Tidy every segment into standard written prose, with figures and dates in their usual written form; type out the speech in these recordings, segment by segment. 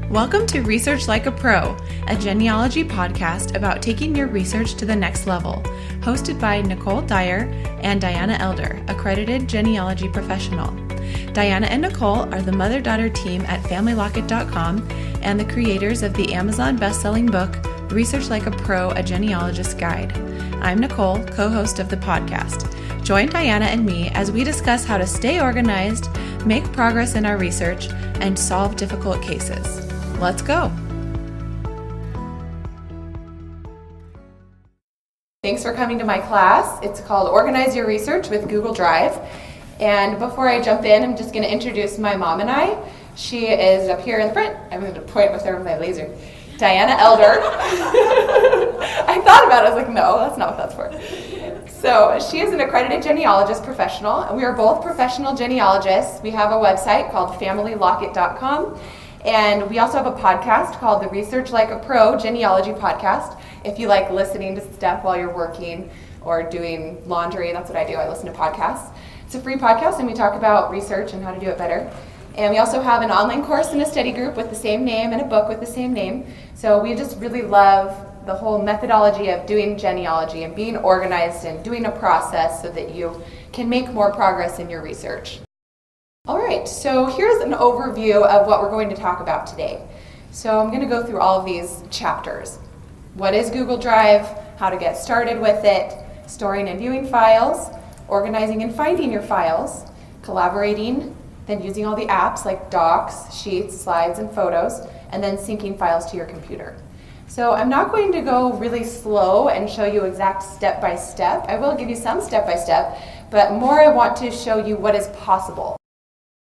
Welcome to Research Like a Pro, a genealogy podcast about taking your research to the next level, hosted by Nicole Dyer and Diana Elder, accredited genealogy professional. Diana and Nicole are the mother-daughter team at FamilyLocket.com and the creators of the Amazon best-selling book, Research Like a Pro, a Genealogist's Guide. I'm Nicole, co-host of the podcast. Join Diana and me as we discuss how to stay organized, make progress in our research, and solve difficult cases. Let's go. Thanks for coming to my class. It's called Organize Your Research with Google Drive. And before I jump in, I'm just going to introduce my mom and I. She is up here in the front. I'm going to point with her with my laser. Diana Elder. I thought about it. I was like, no, that's not what that's for. So she is an accredited genealogist professional, and we are both professional genealogists. We have a website called FamilyLocket.com, and we also have a podcast called the Research Like a Pro Genealogy Podcast. If you like listening to stuff while you're working or doing laundry, that's what I do. I listen to podcasts. It's a free podcast, and we talk about research and how to do it better. And we also have an online course and a study group with the same name and a book with the same name. So we just really love the whole methodology of doing genealogy and being organized and doing a process so that you can make more progress in your research. All right, so here's an overview of what we're going to talk about today. So I'm going to go through all of these chapters. What is Google Drive? How to get started with it, storing and viewing files, organizing and finding your files, collaborating, then using all the apps like Docs, Sheets, Slides, and Photos, and then syncing files to your computer. So I'm not going to go really slow and show you exact step-by-step. I will give you some step-by-step, but more I want to show you what is possible.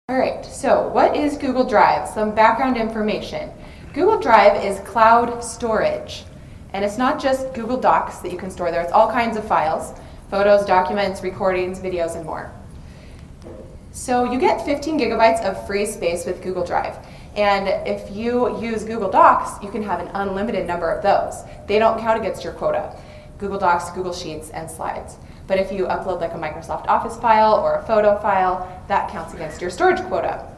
All right, so what is Google Drive? Some background information. Google Drive is cloud storage, and it's not just Google Docs that you can store there. It's all kinds of files, photos, documents, recordings, videos, and more. So you get 15 gigabytes of free space with Google Drive. And if you use Google Docs, you can have an unlimited number of those. They don't count against your quota. Google Docs, Google Sheets, and Slides. But if you upload like a Microsoft Office file or a photo file, that counts against your storage quota.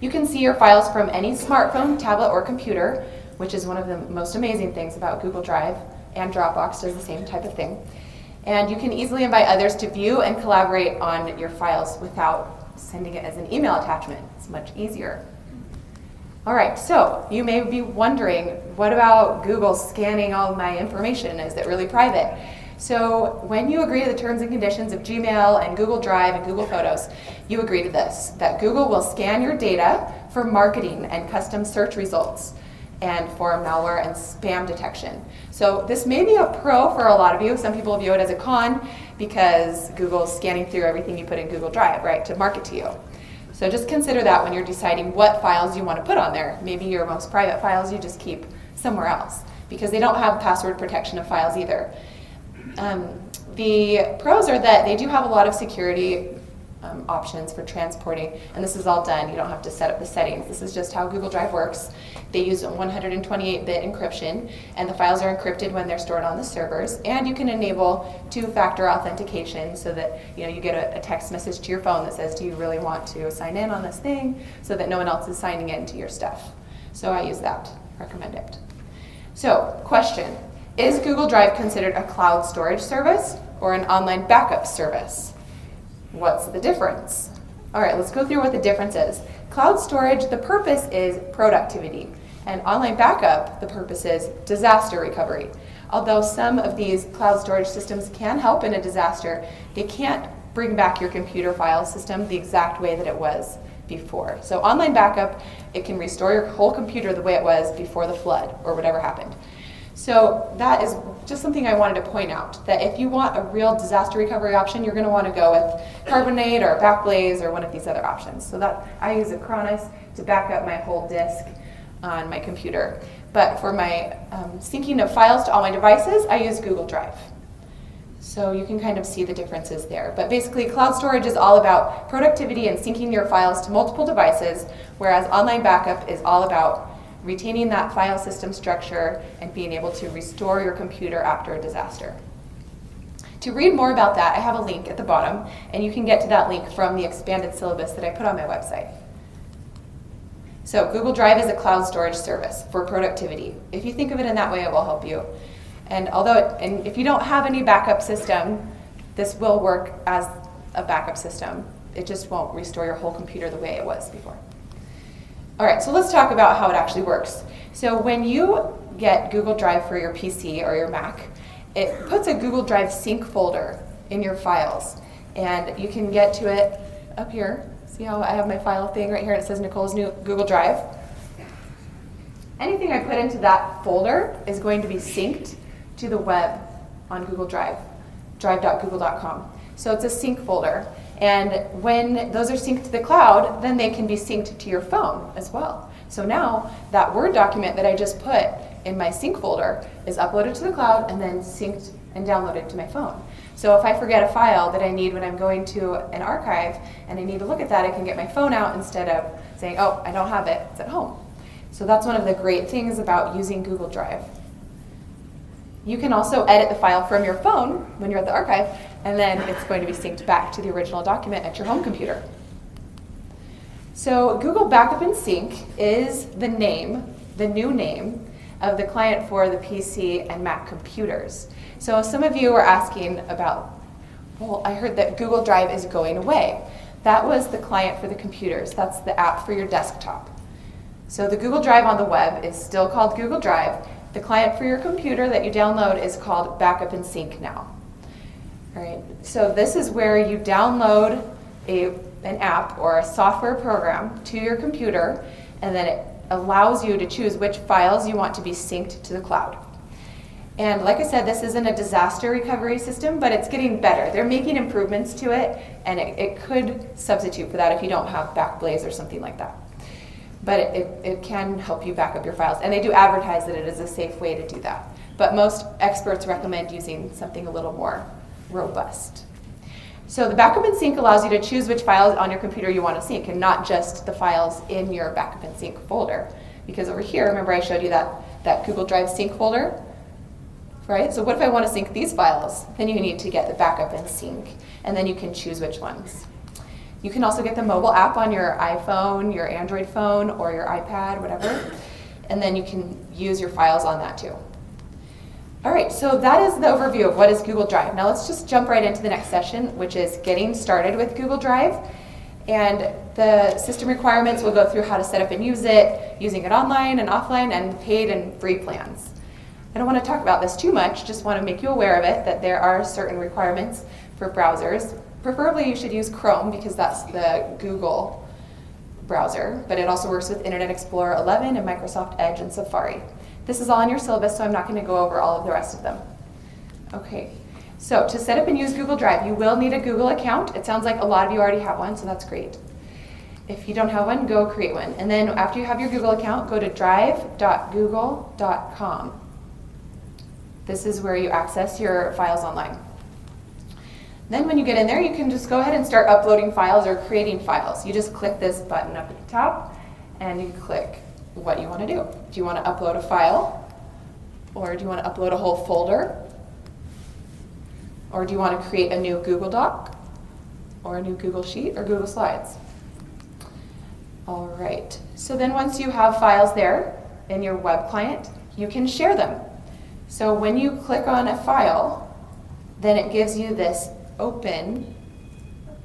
You can see your files from any smartphone, tablet, or computer, which is one of the most amazing things about Google Drive, and Dropbox does the same type of thing. And you can easily invite others to view and collaborate on your files without sending it as an email attachment. It's much easier. All right, so you may be wondering, what about Google scanning all my information? Is it really private? So when you agree to the terms and conditions of Gmail and Google Drive and Google Photos, you agree to this, that Google will scan your data for marketing and custom search results and for malware and spam detection. So this may be a pro for a lot of you. Some people view it as a con because Google's scanning through everything you put in Google Drive, right, to market to you. So just consider that when you're deciding what files you want to put on there. Maybe your most private files you just keep somewhere else because they don't have password protection of files either. The pros are that they do have a lot of security options for transporting, and this is all done. You don't have to set up the settings. This is just how Google Drive works. They use 128-bit encryption, and the files are encrypted when they're stored on the servers, and you can enable two-factor authentication so that you get a text message to your phone that says, do you really want to sign in on this thing, so that no one else is signing into your stuff. So I use that, recommend it. So, question, is Google Drive considered a cloud storage service or an online backup service? What's the difference? All right, let's go through what the difference is. Cloud storage, the purpose is productivity, and online backup, the purpose is disaster recovery. Although some of these cloud storage systems can help in a disaster, they can't bring back your computer file system the exact way that it was before. So online backup, it can restore your whole computer the way it was before the flood or whatever happened. So that is just something I wanted to point out, that if you want a real disaster recovery option, you're going to want to go with Carbonate or Backblaze or one of these other options. So that I use Acronis to back up my whole disk on my computer. But for my syncing of files to all my devices, I use Google Drive. So you can kind of see the differences there. But basically, cloud storage is all about productivity and syncing your files to multiple devices, whereas online backup is all about retaining that file system structure and being able to restore your computer after a disaster. To read more about that, I have a link at the bottom, and you can get to that link from the expanded syllabus that I put on my website. So Google Drive is a cloud storage service for productivity. If you think of it in that way, it will help you. And if you don't have any backup system, this will work as a backup system. It just won't restore your whole computer the way it was before. All right, so let's talk about how it actually works. So when you get Google Drive for your PC or your Mac, it puts a Google Drive sync folder in your files. And you can get to it up here. See how I have my file thing right here and it says Nicole's new Google Drive? Anything I put into that folder is going to be synced to the web on Google Drive, drive.google.com. So it's a sync folder. And when those are synced to the cloud, then they can be synced to your phone as well. So now that Word document that I just put in my sync folder is uploaded to the cloud and then synced and downloaded to my phone. So if I forget a file that I need when I'm going to an archive and I need to look at that, I can get my phone out instead of saying, oh, I don't have it, it's at home. So that's one of the great things about using Google Drive. You can also edit the file from your phone when you're at the archive, and then it's going to be synced back to the original document at your home computer. So Google Backup and Sync is the new name of the client for the PC and Mac computers. So some of you were asking about, well, I heard that Google Drive is going away. That was the client for the computers. That's the app for your desktop. So the Google Drive on the web is still called Google Drive. The client for your computer that you download is called Backup and Sync now. All right, so this is where you download an app or a software program to your computer, and then it allows you to choose which files you want to be synced to the cloud. And like I said, this isn't a disaster recovery system, but it's getting better. They're making improvements to it, and it could substitute for that if you don't have Backblaze or something like that. But it can help you back up your files. And they do advertise that it is a safe way to do that. But most experts recommend using something a little more robust. So the Backup and Sync allows you to choose which files on your computer you want to sync, and not just the files in your Backup and Sync folder. Because over here, remember I showed you that Google Drive sync folder? Right? So what if I want to sync these files? Then you need to get the Backup and Sync, and then you can choose which ones. You can also get the mobile app on your iPhone, your Android phone, or your iPad, whatever, and then you can use your files on that too. All right, so that is the overview of what is Google Drive. Now let's just jump right into the next session, which is getting started with Google Drive. And the system requirements will go through how to set up and use it, using it online and offline, and paid and free plans. I don't want to talk about this too much, just want to make you aware of it, that there are certain requirements for browsers. Preferably you should use Chrome because that's the Google browser, but it also works with Internet Explorer 11 and Microsoft Edge and Safari. This is all in your syllabus, so I'm not going to go over all of the rest of them. Okay, so to set up and use Google Drive, you will need a Google account. It sounds like a lot of you already have one, so that's great. If you don't have one, go create one. And then after you have your Google account, go to drive.google.com. This is where you access your files online. Then when you get in there, you can just go ahead and start uploading files or creating files. You just click this button up at the top, and you click what you want to do. Do you want to upload a file? Or do you want to upload a whole folder? Or do you want to create a new Google Doc? Or a new Google Sheet or Google Slides? All right, so then once you have files there in your web client, you can share them. So when you click on a file, then it gives you this open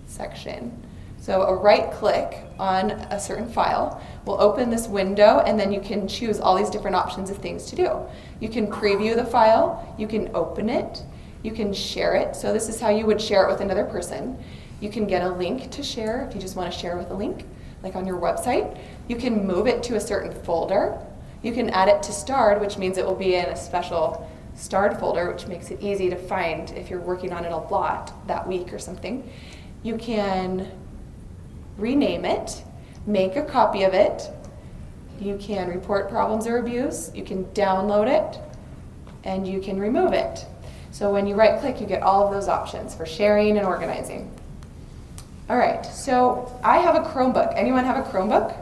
section. So a right click on a certain file will open this window, and then you can choose all these different options of things to do. You can preview the file, you can open it, you can share it. So this is how you would share it with another person. You can get a link to share if you just want to share with a link, like on your website. You can move it to a certain folder. You can add it to starred, which means it will be in a special starred folder, which makes it easy to find if you're working on it a lot that week or something. You can rename it, make a copy of it. You can report problems or abuse. You can download it, and you can remove it. So when you right click, you get all of those options for sharing and organizing. All right, so I have a Chromebook. Anyone have a Chromebook?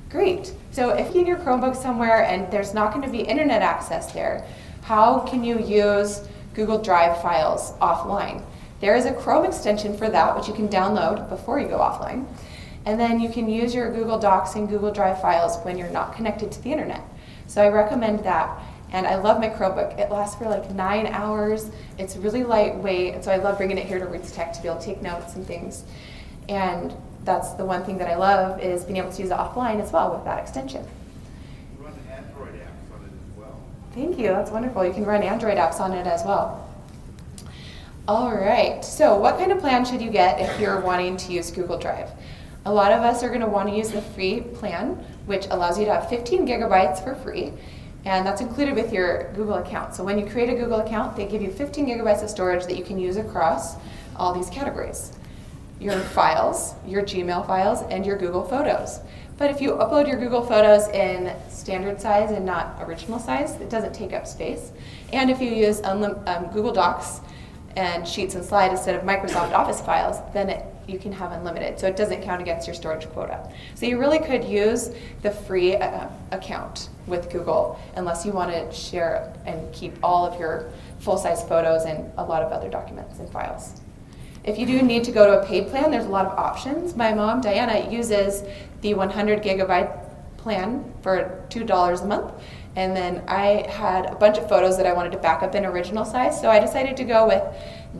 Great. So if you're in your Chromebook somewhere and there's not going to be internet access there, how can you use Google Drive files offline? There is a Chrome extension for that, which you can download before you go offline. And then you can use your Google Docs and Google Drive files when you're not connected to the internet. So I recommend that. And I love my Chromebook. It lasts for like 9 hours. It's really lightweight, and so I love bringing it here to RootsTech to be able to take notes and things. And that's the one thing that I love, is being able to use it offline as well with that extension. Run Android apps on it as well. Thank you, that's wonderful. You can run Android apps on it as well. All right, so what kind of plan should you get if you're wanting to use Google Drive? A lot of us are going to want to use the free plan, which allows you to have 15 gigabytes for free. And that's included with your Google account. So when you create a Google account, they give you 15 gigabytes of storage that you can use across all these categories. Your files, your Gmail files, and your Google Photos. But if you upload your Google Photos in standard size and not original size, it doesn't take up space. And if you use Google Docs and Sheets and Slide instead of Microsoft Office files, then you can have unlimited. So it doesn't count against your storage quota. So you really could use the free account with Google, unless you want to share and keep all of your full-size photos and a lot of other documents and files. If you do need to go to a paid plan, there's a lot of options. My mom, Diana, uses the 100 gigabyte plan for $2 a month. And then I had a bunch of photos that I wanted to back up in original size, so I decided to go with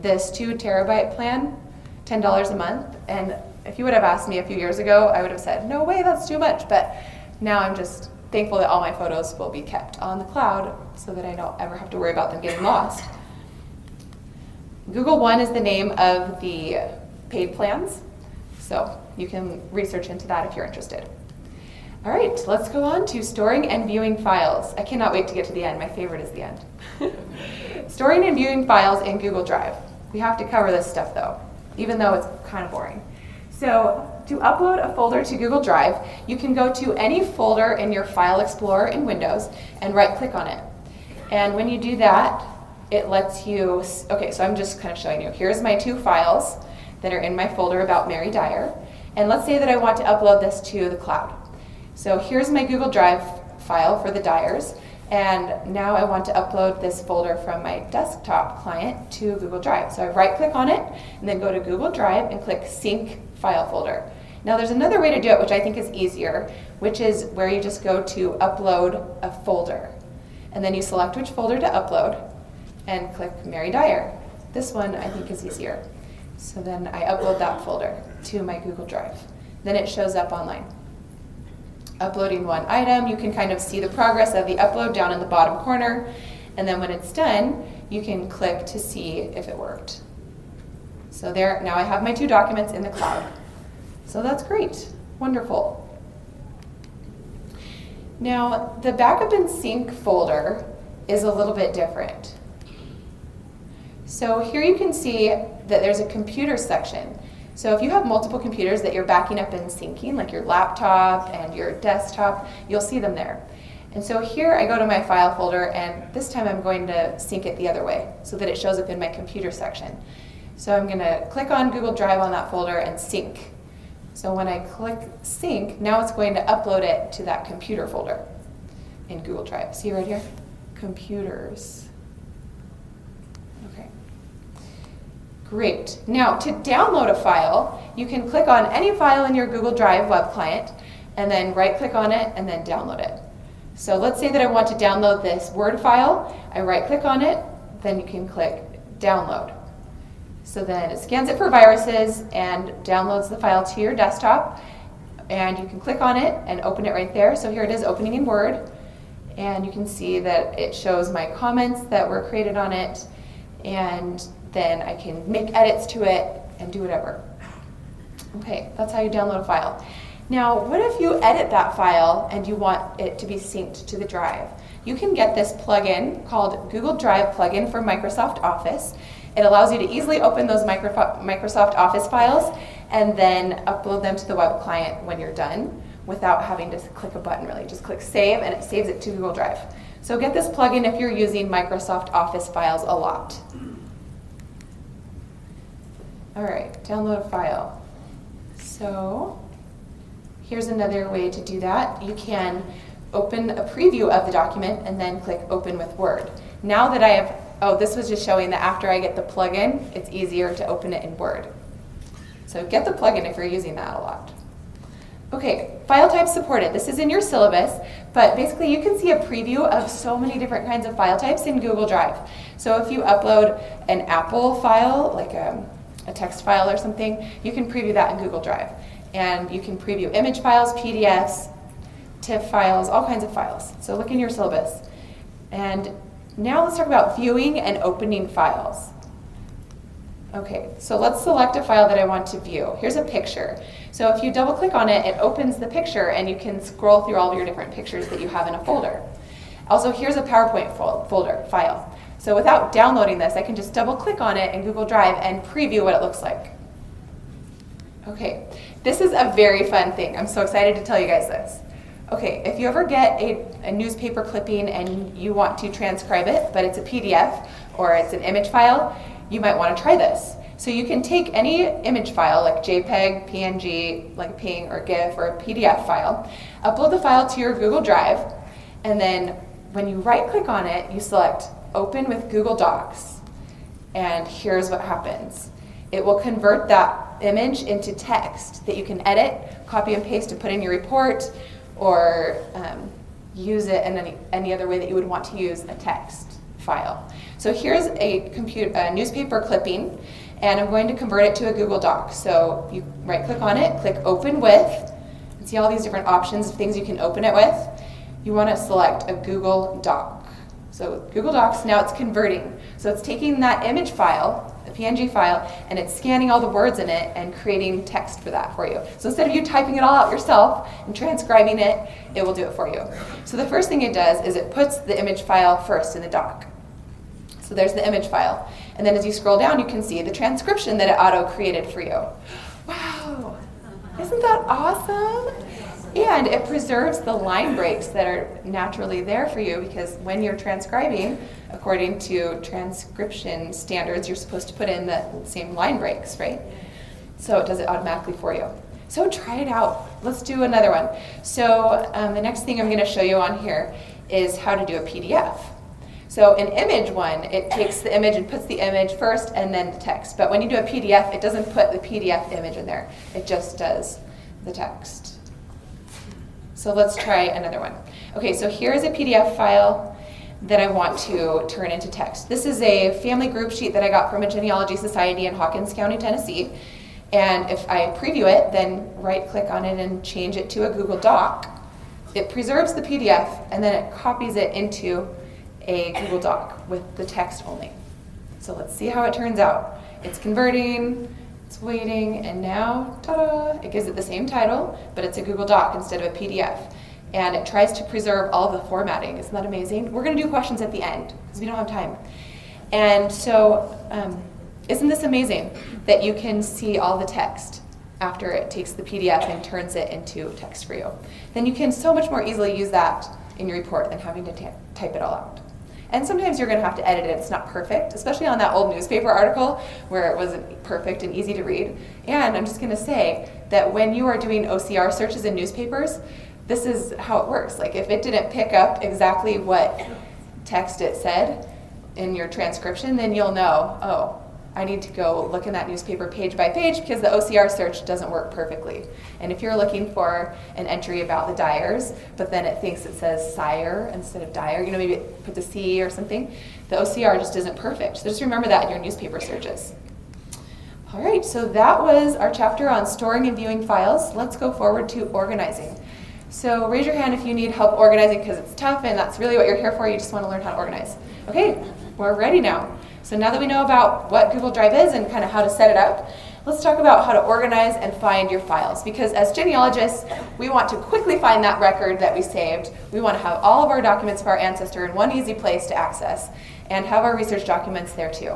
this 2 terabyte plan, $10 a month. And if you would have asked me a few years ago, I would have said, no way, that's too much. But now I'm just thankful that all my photos will be kept on the cloud so that I don't ever have to worry about them getting lost. Google One is the name of the paid plans, so you can research into that if you're interested. All right, let's go on to storing and viewing files. I cannot wait to get to the end. My favorite is the end. Storing and viewing files in Google Drive. We have to cover this stuff though, even though it's kind of boring. So to upload a folder to Google Drive, you can go to any folder in your File Explorer in Windows and right-click on it. And when you do that, it lets you, okay, so I'm just kind of showing you. Here's my 2 files that are in my folder about Mary Dyer. And let's say that I want to upload this to the cloud. So here's my Google Drive file for the Dyers. And now I want to upload this folder from my desktop client to Google Drive. So I right-click on it and then go to Google Drive and click Sync File Folder. Now there's another way to do it, which I think is easier, which is where you just go to Upload a Folder. And then you select which folder to upload and click Mary Dyer. This one I think is easier. So then I upload that folder to my Google Drive. Then it shows up online. Uploading one item, you can kind of see the progress of the upload down in the bottom corner. And then when it's done, you can click to see if it worked. So there, now I have my 2 documents in the cloud. So that's great, wonderful. Now, the backup and sync folder is a little bit different. So here you can see that there's a computer section. So if you have multiple computers that you're backing up and syncing, like your laptop and your desktop, you'll see them there. And so here I go to my file folder, and this time I'm going to sync it the other way so that it shows up in my computer section. So I'm going to click on Google Drive on that folder and sync. So when I click sync, now it's going to upload it to that computer folder in Google Drive. See right here? Computers. Okay. Great. Now to download a file, you can click on any file in your Google Drive web client and then right-click on it and then download it. So let's say that I want to download this Word file. I right-click on it, then you can click download. So then it scans it for viruses and downloads the file to your desktop, and you can click on it and open it right there. So here it is opening in Word, and you can see that it shows my comments that were created on it, and then I can make edits to it and do whatever. Okay, that's how you download a file. Now, what if you edit that file and you want it to be synced to the drive? You can get this plugin called Google Drive plugin for Microsoft Office. It allows you to easily open those Microsoft Office files and then upload them to the web client when you're done without having to click a button really. Just click save and it saves it to Google Drive. So get this plugin if you're using Microsoft Office files a lot. All right, download a file. So here's another way to do that. You can open a preview of the document and then click open with Word. Now that I have, oh, this was just showing that after I get the plugin, it's easier to open it in Word. So get the plugin if you're using that a lot. Okay, file types supported. This is in your syllabus, but basically you can see a preview of so many different kinds of file types in Google Drive. So if you upload an Apple file, like a text file or something, you can preview that in Google Drive. And you can preview image files, PDFs, TIFF files, all kinds of files. So look in your syllabus. And now let's talk about viewing and opening files. Okay, so let's select a file that I want to view. Here's a picture. So if you double click on it, it opens the picture and you can scroll through all of your different pictures that you have in a folder. Also, here's a PowerPoint folder file. So without downloading this, I can just double click on it in Google Drive and preview what it looks like. Okay, this is a very fun thing. I'm so excited to tell you guys this. Okay, if you ever get a newspaper clipping and you want to transcribe it, but it's a PDF or it's an image file, you might want to try this. So you can take any image file like JPEG, PNG, like PNG or GIF or a PDF file, upload the file to your Google Drive, and then when you right click on it, you select Open with Google Docs. And here's what happens. It will convert that image into text that you can edit, copy and paste to put in your report, or use it in any other way that you would want to use a text file. So here's a newspaper clipping, and I'm going to convert it to a Google Doc. So you right click on it, click Open With, and see all these different options of things you can open it with. You want to select a Google Doc. So Google Docs, now it's converting. So it's taking that image file, a PNG file, and it's scanning all the words in it and creating text for that for you. So instead of you typing it all out yourself and transcribing it, it will do it for you. So the first thing it does is it puts the image file first in the doc. So there's the image file. And then as you scroll down, you can see the transcription that it auto-created for you. Wow, isn't that awesome? And it preserves the line breaks that are naturally there for you, because when you're transcribing, according to transcription standards, you're supposed to put in the same line breaks, right? So it does it automatically for you. So try it out. Let's do another one. So the next thing I'm going to show you on here is how to do a PDF. So in image one, it takes the image and puts the image first and then the text. But when you do a PDF, it doesn't put the PDF image in there. It just does the text. So let's try another one. Okay, so here's a PDF file that I want to turn into text. This is a family group sheet that I got from a genealogy society in Hawkins County, Tennessee. And if I preview it, then right-click on it and change it to a Google Doc, it preserves the PDF and then it copies it into a Google Doc with the text only. So let's see how it turns out. It's converting, it's waiting, and now, ta-da, it gives it the same title, but it's a Google Doc instead of a PDF. And it tries to preserve all of the formatting. Isn't that amazing? We're going to do questions at the end because we don't have time. And so, isn't this amazing that you can see all the text after it takes the PDF and turns it into text for you? Then you can so much more easily use that in your report than having to type it all out. And sometimes you're going to have to edit it. It's not perfect, especially on that old newspaper article where it wasn't perfect and easy to read. And I'm just going to say that when you are doing OCR searches in newspapers, this is how it works. Like if it didn't pick up exactly what text it said in your transcription, then you'll know, oh, I need to go look in that newspaper page by page because the OCR search doesn't work perfectly. And if you're looking for an entry about the Dyers, but then it thinks it says sire instead of Dyer, you know, maybe it puts a C or something, the OCR just isn't perfect. So just remember that in your newspaper searches. All right, so that was our chapter on storing and viewing files. Let's go forward to organizing. So raise your hand if you need help organizing because it's tough and that's really what you're here for. You just want to learn how to organize. Okay, we're ready now. So now that we know about what Google Drive is and kind of how to set it up, let's talk about how to organize and find your files. Because as genealogists, we want to quickly find that record that we saved. We want to have all of our documents for our ancestor in one easy place to access and have our research documents there too.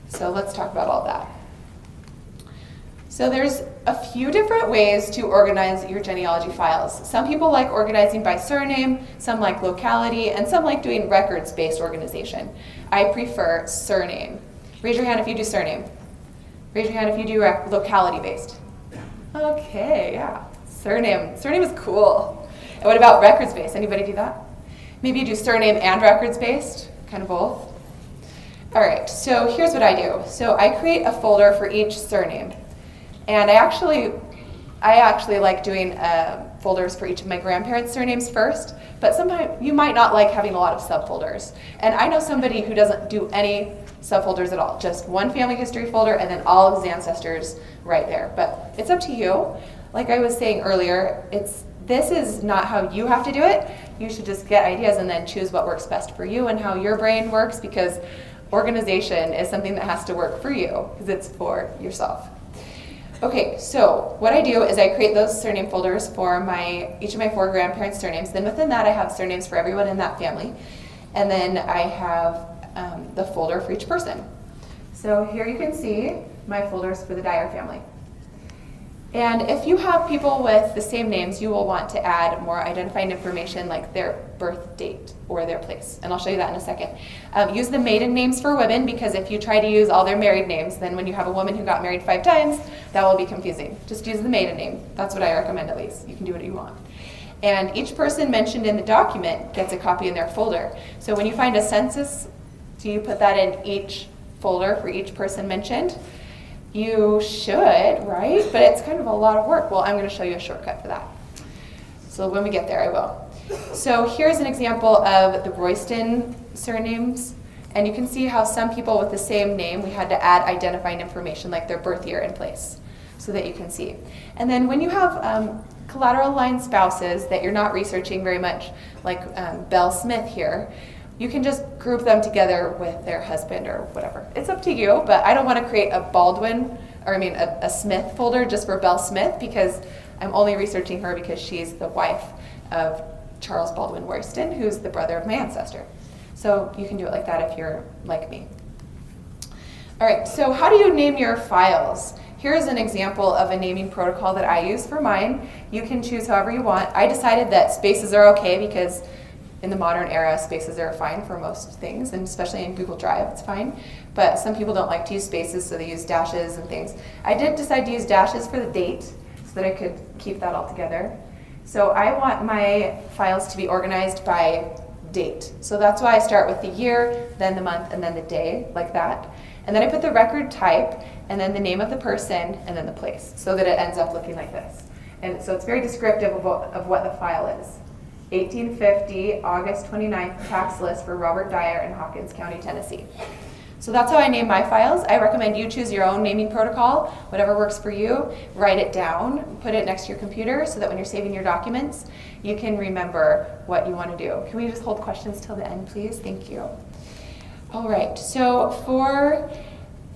So let's talk about all that. So there's a few different ways to organize your genealogy files. Some people like organizing by surname, some like locality, and some like doing records-based organization. I prefer surname. Raise your hand if you do surname. Raise your hand if you do locality-based. Okay, yeah. Surname. Surname is cool. And what about records-based? Anybody do that? Maybe you do surname and records-based, kind of both. All right, so here's what I do. So I create a folder for each surname. And I actually I actually like doing folders for each of my grandparents' surnames first, but sometimes you might not like having a lot of subfolders. And I know somebody who doesn't do any subfolders at all, just one family history folder and then all of his ancestors right there. But it's up to you. Like I was saying earlier, this is not how you have to do it. You should just get ideas and then choose what works best for you and how your brain works, because organization is something that has to work for you because it's for yourself. Okay, so what I do is I create those surname folders for each of my 4 grandparents' surnames. Then within that I have surnames for everyone in that family. And then I have the folder for each person. So here you can see my folders for the Dyer family. And if you have people with the same names, you will want to add more identifying information like their birth date or their place. And I'll show you that in a second. Use the maiden names for women, because if you try to use all their married names, then when you have a woman who got married 5 times, that will be confusing. Just use the maiden name. That's what I recommend, at least. You can do what you want. And each person mentioned in the document gets a copy in their folder. So when you find a census, do you put that in each folder for each person mentioned? You should, right? But it's kind of a lot of work. Well, I'm going to show you a shortcut for that. So when we get there, I will. So here's an example of the Royston surnames. And you can see how some people with the same name, we had to add identifying information like their birth year and place so that you can see. And then when you have collateral line spouses that you're not researching very much, like Belle Smith here, you can just group them together with their husband or whatever. It's up to you, but I don't want to create a Smith folder just for Belle Smith, because I'm only researching her because she's the wife of Charles Baldwin Royston, who's the brother of my ancestor. So you can do it like that if you're like me. All right, so how do you name your files? Here's an example of a naming protocol that I use for mine. You can choose however you want. I decided that spaces are okay because in the modern era, spaces are fine for most things, and especially in Google Drive, it's fine. But some people don't like to use spaces, so they use dashes and things. I did decide to use dashes for the date so that I could keep that all together. So I want my files to be organized by date. So that's why I start with the year, then the month, and then the day, like that. And then I put the record type, and then the name of the person, and then the place, so that it ends up looking like this. And so it's very descriptive of what the file is. 1850, August 29th, tax list for Robert Dyer in Hawkins County, Tennessee. So that's how I name my files. I recommend you choose your own naming protocol, whatever works for you. Write it down, put it next to your computer so that when you're saving your documents, you can remember what you want to do. Can we just hold questions till the end, please? Thank you. All right, so for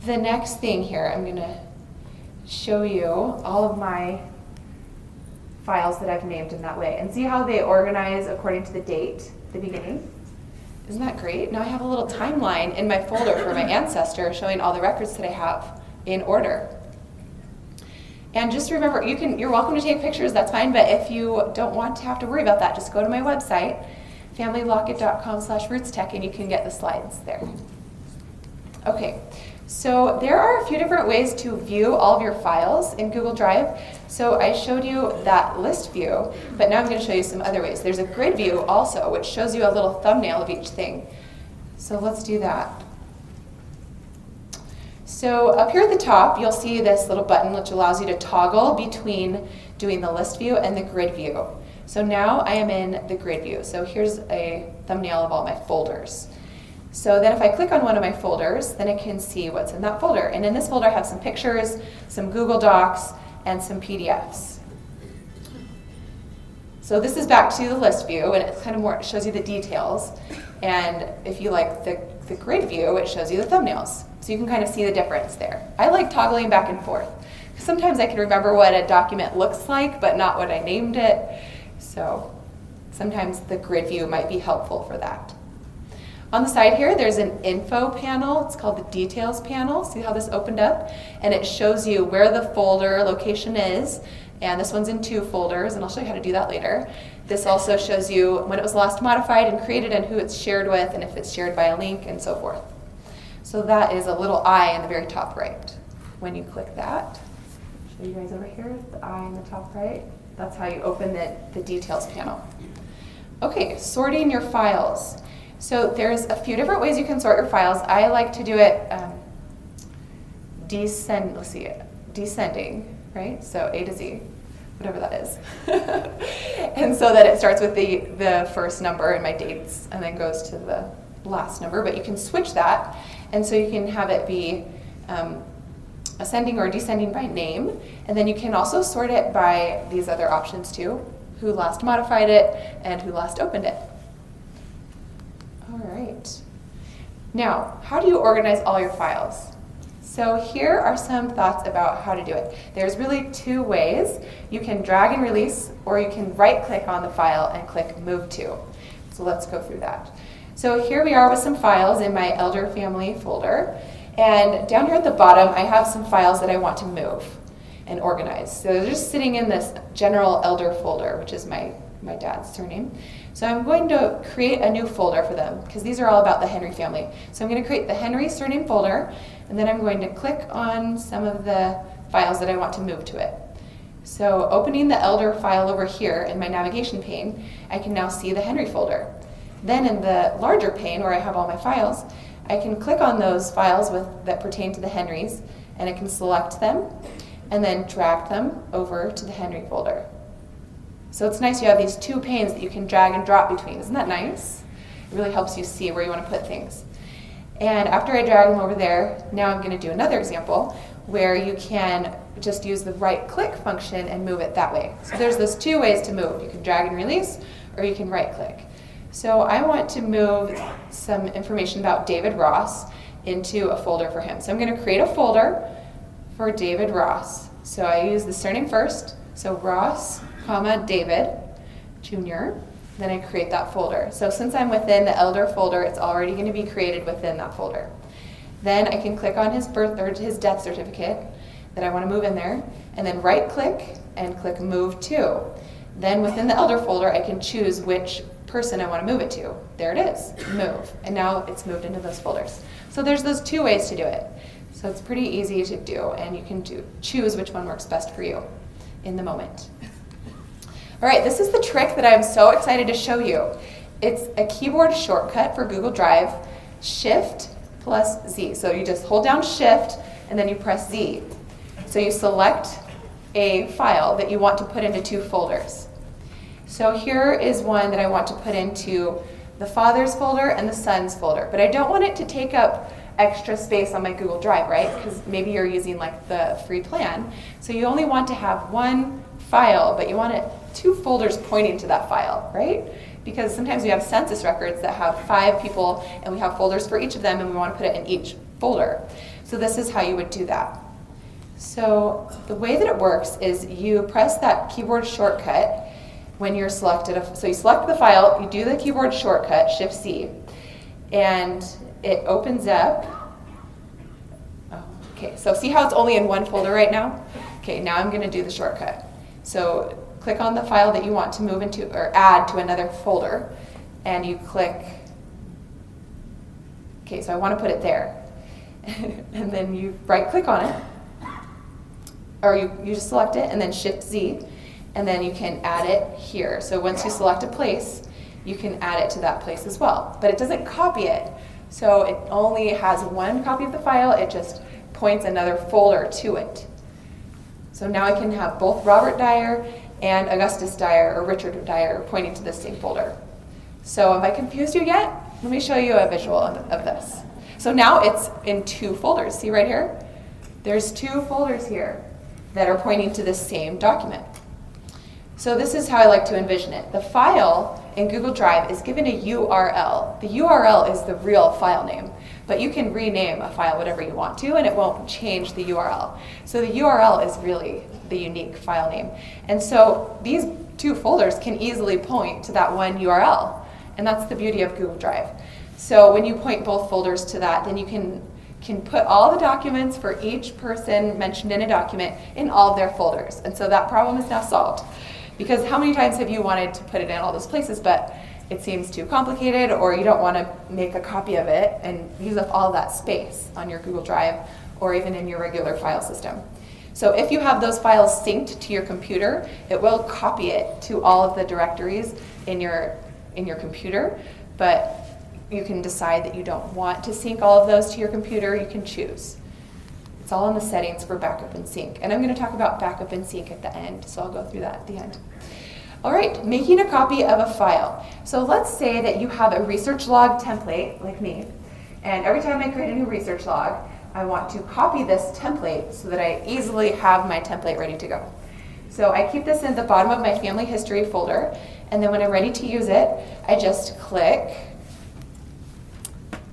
the next thing here, I'm going to show you all of my files that I've named in that way and see how they organize according to the date at the beginning. Isn't that great? Now I have a little timeline in my folder for my ancestor showing all the records that I have in order. And just remember, you're welcome to take pictures, that's fine, but if you don't want to have to worry about that, just go to my website, familylocket.com/rootstech, and you can get the slides there. Okay, so there are a few different ways to view all of your files in Google Drive. So I showed you that list view, but now I'm going to show you some other ways. There's a grid view also, which shows you a little thumbnail of each thing. So let's do that. So up here at the top, you'll see this little button which allows you to toggle between doing the list view and the grid view. So now I am in the grid view. So here's a thumbnail of all my folders. So then if I click on one of my folders, then I can see what's in that folder. And in this folder I have some pictures, some Google Docs, and some PDFs. So this is back to the list view, and it's kind of more, it shows you the details. And if you like the grid view, it shows you the thumbnails. So you can kind of see the difference there. I like toggling back and forth. Sometimes I can remember what a document looks like, but not what I named it. So sometimes the grid view might be helpful for that. On the side here, there's an info panel. It's called the details panel. See how this opened up? And it shows you where the folder location is. And this one's in 2 folders, and I'll show you how to do that later. This also shows you when it was last modified and created and who it's shared with and if it's shared by a link and so forth. So that is a little eye in the very top right. When you click that, show you guys over here, the eye in the top right. That's how you open the details panel. Okay, sorting your files. So there's a few different ways you can sort your files. I like to do it descending, right? So A to Z. whatever that is. And so that it starts with the first number and my dates and then goes to the last number, but you can switch that, and so you can have it be ascending or descending by name, and then you can also sort it by these other options too, who last modified it and who last opened it. All right. Now, how do you organize all your files? So here are some thoughts about how to do it. There's really two ways. You can drag and release, or you can right-click on the file and click Move To. So let's go through that. So here we are with some files in my Elder Family folder. And down here at the bottom, I have some files that I want to move and organize. So they're just sitting in this General Elder folder, which is my dad's surname. So I'm going to create a new folder for them, because these are all about the Henry family. So I'm going to create the Henry surname folder, and then I'm going to click on some of the files that I want to move to it. So opening the Elder file over here in my navigation pane, I can now see the Henry folder. Then in the larger pane where I have all my files, I can click on those files that pertain to the Henrys, and I can select them and then drag them over to the Henry folder. So it's nice you have these two panes that you can drag and drop between. Isn't that nice? It really helps you see where you want to put things. And after I drag them over there, now I'm going to do another example where you can just use the right-click function and move it that way. So there's those two ways to move. You can drag and release, or you can right-click. So I want to move some information about David Ross into a folder for him. So I'm going to create a folder for David Ross. So I use the surname first, so Ross, David Jr., then I create that folder. So since I'm within the Elder folder, it's already going to be created within that folder. Then I can click on his birth or his death certificate that I want to move in there, and then right-click and click Move To. Then within the Elder folder, I can choose which person I want to move it to. There it is, Move. And now it's moved into those folders. So there's those two ways to do it. So it's pretty easy to do, and you can choose which one works best for you in the moment. All right, this is the trick that I'm so excited to show you. It's a keyboard shortcut for Google Drive, Shift plus Z. So you just hold down Shift and then you press Z. So you select a file that you want to put into two folders. So here is one that I want to put into the Father's folder and the Son's folder, but I don't want it to take up extra space on my Google Drive, right? Because maybe you're using like the free plan. So you only want to have one file, but you want it two folders pointing to that file, right? Because sometimes we have census records that have 5 people and we have folders for each of them and we want to put it in each folder. So this is how you would do that. So the way that it works is you press that keyboard shortcut when you're selected. So you select the file, you do the keyboard shortcut, Shift-C, and it opens up. Oh, okay, so see how it's only in one folder right now? Okay, now I'm going to do the shortcut. So click on the file that you want to move into or add to another folder, and you click, okay, so I want to put it there. And then you right-click on it, or you just select it, and then Shift-Z, and then you can add it here. So once you select a place, you can add it to that place as well. But it doesn't copy it, so it only has one copy of the file, it just points another folder to it. So now I can have both Robert Dyer and Augustus Dyer or Richard Dyer pointing to the same folder. So have I confused you yet? Let me show you a visual of this. So now it's in 2 folders. See right here? There's 2 folders here that are pointing to the same document. So this is how I like to envision it. The file in Google Drive is given a URL. The URL is the real file name, but you can rename a file whatever you want to and it won't change the URL. So the URL is really the unique file name. And so these 2 folders can easily point to that one URL, and that's the beauty of Google Drive. So when you point both folders to that, then you can put all the documents for each person mentioned in a document in all of their folders. And so that problem is now solved. Because how many times have you wanted to put it in all those places, but it seems too complicated, or you don't want to make a copy of it and use up all that space on your Google Drive or even in your regular file system. So if you have those files synced to your computer, it will copy it to all of the directories in your computer, but you can decide that you don't want to sync all of those to your computer. You can choose. It's all in the settings for backup and sync. And I'm going to talk about backup and sync at the end, so I'll go through that at the end. All right, making a copy of a file. So let's say that you have a research log template, like me, and every time I create a new research log, I want to copy this template so that I easily have my template ready to go. So I keep this in the bottom of my family history folder, and then when I'm ready to use it, I just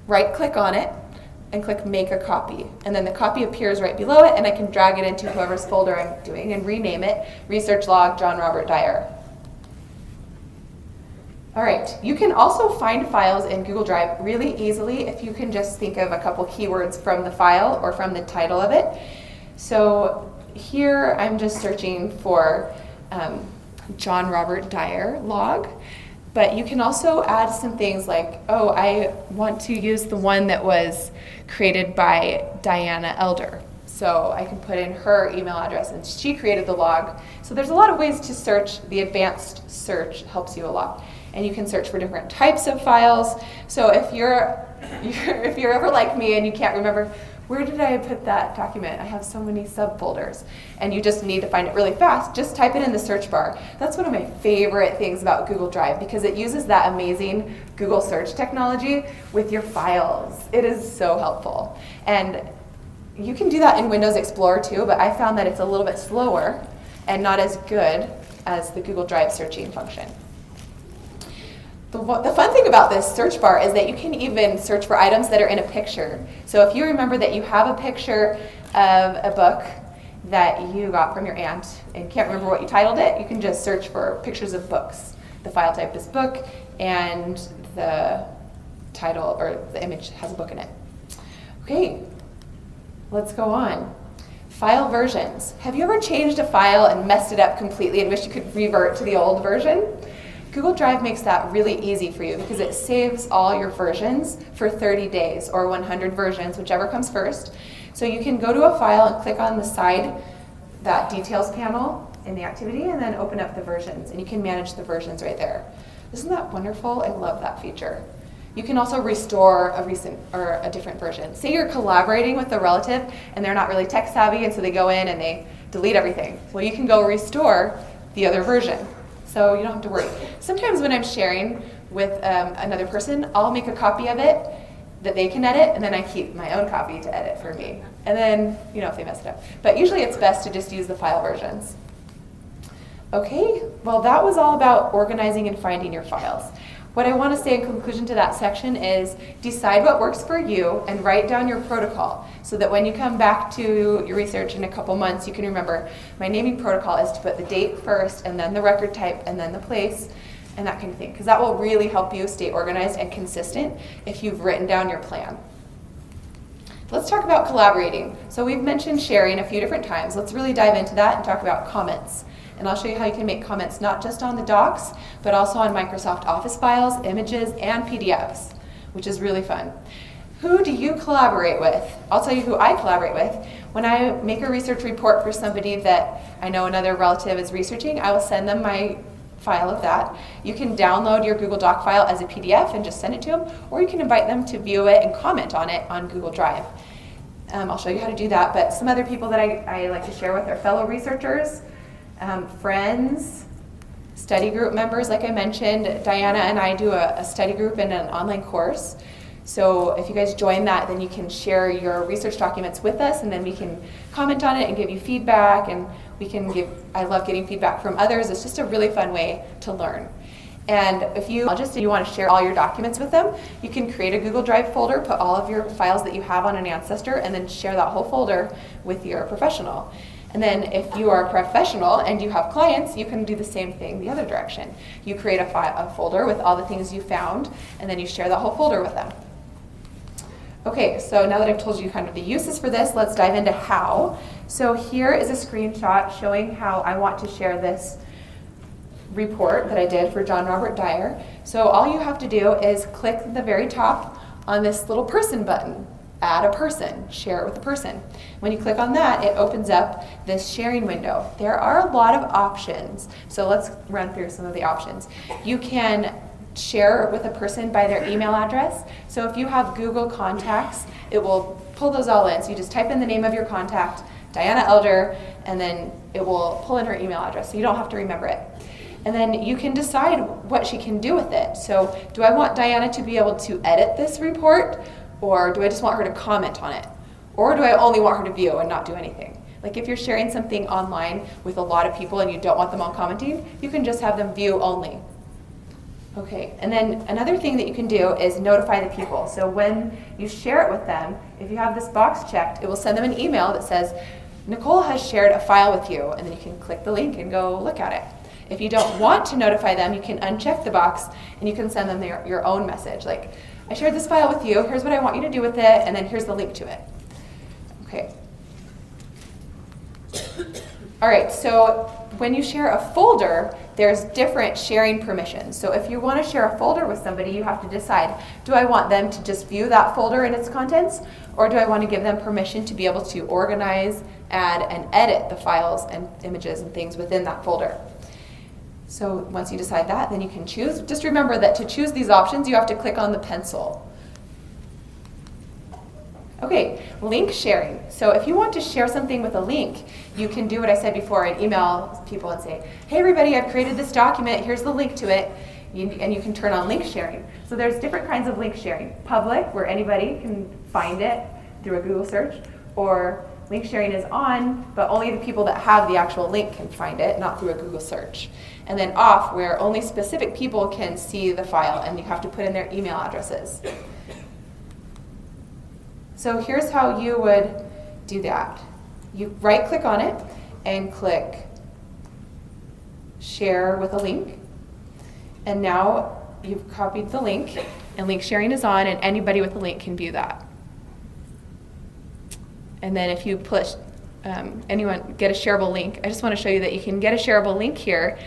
right-click on it, and click Make a Copy. And then the copy appears right below it, and I can drag it into whoever's folder I'm doing and rename it Research Log John Robert Dyer. All right, you can also find files in Google Drive really easily if you can just think of a couple keywords from the file or from the title of it. So here I'm just searching for John Robert Dyer log, but you can also add some things like, oh, I want to use the one that was created by Diana Elder. So I can put in her email address, and she created the log. So there's a lot of ways to search. The advanced search helps you a lot. And you can search for different types of files. So if you're ever like me and you can't remember, where did I put that document? I have so many subfolders. And you just need to find it really fast, just type it in the search bar. That's one of my favorite things about Google Drive, because it uses that amazing Google search technology with your files. It is so helpful. And you can do that in Windows Explorer too, but I found that it's a little bit slower and not as good as the Google Drive searching function. The fun thing about this search bar is that you can even search for items that are in a picture. So if you remember that you have a picture of a book that you got from your aunt and can't remember what you titled it, you can just search for pictures of books. The file type is book, and the title or the image has a book in it. Okay, let's go on. File versions. Have you ever changed a file and messed it up completely and wish you could revert to the old version? Google Drive makes that really easy for you because it saves all your versions for 30 days or 100 versions, whichever comes first. So you can go to a file and click on the side, that details panel in the activity, and then open up the versions, and you can manage the versions right there. Isn't that wonderful? I love that feature. You can also restore a recent or a different version. Say you're collaborating with a relative and they're not really tech savvy, and so they go in and they delete everything. Well, you can go restore the other version. So you don't have to worry. Sometimes when I'm sharing with another person, I'll make a copy of it that they can edit, and then I keep my own copy to edit for me. And then, if they mess it up. But usually it's best to just use the file versions. Okay, well that was all about organizing and finding your files. What I want to say in conclusion to that section is decide what works for you and write down your protocol so that when you come back to your research in a couple months, you can remember my naming protocol is to put the date first and then the record type and then the place and that kind of thing, because that will really help you stay organized and consistent if you've written down your plan. Let's talk about collaborating. So we've mentioned sharing a few different times. Let's really dive into that and talk about comments. And I'll show you how you can make comments not just on the docs, but also on Microsoft Office files, images, and PDFs, which is really fun. Who do you collaborate with? I'll tell you who I collaborate with. When I make a research report for somebody that I know another relative is researching, I will send them my file of that. You can download your Google Doc file as a PDF and just send it to them, or you can invite them to view it and comment on it on Google Drive. I'll show you how to do that, but some other people that I like to share with are fellow researchers, friends, study group members, like I mentioned. Diana and I do a study group and an online course. So if you guys join that, then you can share your research documents with us, and then we can comment on it and give you feedback, and I love getting feedback from others. It's just a really fun way to learn. And if you want to share all your documents with them, you can create a Google Drive folder, put all of your files that you have on an ancestor, and then share that whole folder with your professional. And then if you are a professional and you have clients, you can do the same thing the other direction. You create a folder with all the things you found, and then you share that whole folder with them. Okay, so now that I've told you kind of the uses for this, let's dive into how. So here is a screenshot showing how I want to share this report that I did for John Robert Dyer. So all you have to do is click at the very top on this little person button. Add a person, share it with a person. When you click on that, it opens up this sharing window. There are a lot of options, so let's run through some of the options. You can share with a person by their email address. So if you have Google Contacts, it will pull those all in. So you just type in the name of your contact, Diana Elder, and then it will pull in her email address, so you don't have to remember it. And then you can decide what she can do with it. So do I want Diana to be able to edit this report, or do I just want her to comment on it? Or do I only want her to view and not do anything? Like if you're sharing something online with a lot of people and you don't want them all commenting, you can just have them view only. Okay, and then another thing that you can do is notify the people. So when you share it with them, if you have this box checked, it will send them an email that says, Nicole has shared a file with you, and then you can click the link and go look at it. If you don't want to notify them, you can uncheck the box and you can send them your own message. Like, I shared this file with you, here's what I want you to do with it, and then here's the link to it. Okay. All right, so when you share a folder, there's different sharing permissions. So if you want to share a folder with somebody, you have to decide, do I want them to just view that folder and its contents, or do I want to give them permission to be able to organize, add, and edit the files and images and things within that folder? So once you decide that, then you can choose. Just remember that to choose these options, you have to click on the pencil. Okay, link sharing. So if you want to share something with a link, you can do what I said before and email people and say, hey everybody, I've created this document, here's the link to it, and you can turn on link sharing. So there's different kinds of link sharing. Public, where anybody can find it through a Google search, or link sharing is on, but only the people that have the actual link can find it, not through a Google search. And then off, where only specific people can see the file, and you have to put in their email addresses. So here's how you would do that. You right-click on it and click Share with a link. And now you've copied the link, and link sharing is on, and anybody with a link can view that. And then if you push anyone get a shareable link, I just want to show you that you can get a shareable link here,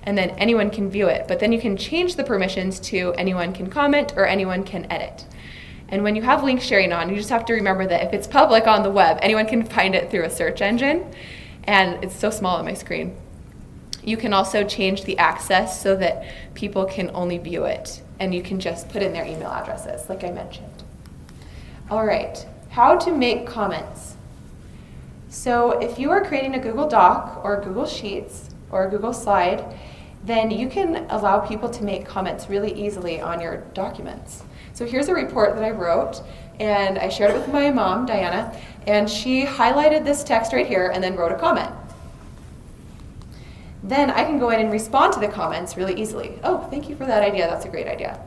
and then anyone can view it. But then you can change the permissions to anyone can comment or anyone can edit. And when you have link sharing on, you just have to remember that if it's public on the web, anyone can find it through a search engine, and it's so small on my screen. You can also change the access so that people can only view it, and you can just put in their email addresses, like I mentioned. All right, how to make comments. So if you are creating a Google Doc or Google Sheets or a Google Slide, then you can allow people to make comments really easily on your documents. So here's a report that I wrote, and I shared it with my mom, Diana, and she highlighted this text right here and then wrote a comment. Then I can go in and respond to the comments really easily. Oh, thank you for that idea, that's a great idea.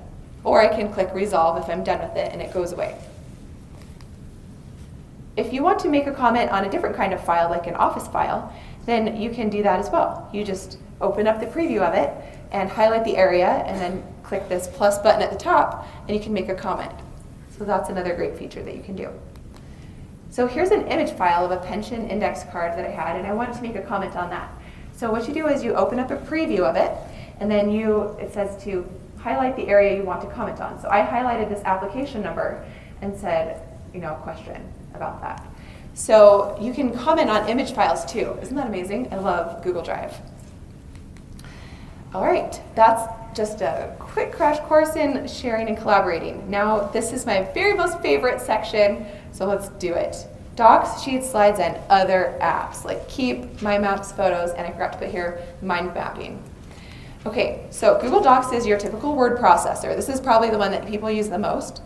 Or I can click resolve if I'm done with it and it goes away. If you want to make a comment on a different kind of file, like an Office file, then you can do that as well. You just open up the preview of it and highlight the area and then click this plus button at the top and you can make a comment. So that's another great feature that you can do. So here's an image file of a pension index card that I had, and I wanted to make a comment on that. So what you do is you open up a preview of it, and then it says to highlight the area you want to comment on. So I highlighted this application number and said, a question about that. So you can comment on image files too. Isn't that amazing? I love Google Drive. All right, that's just a quick crash course in sharing and collaborating. Now, this is my very most favorite section, so let's do it. Docs, Sheets, Slides, and other apps, like Keep, Mindmaps, Photos, and I forgot to put here, mind mapping. Okay, so Google Docs is your typical word processor. This is probably the one that people use the most.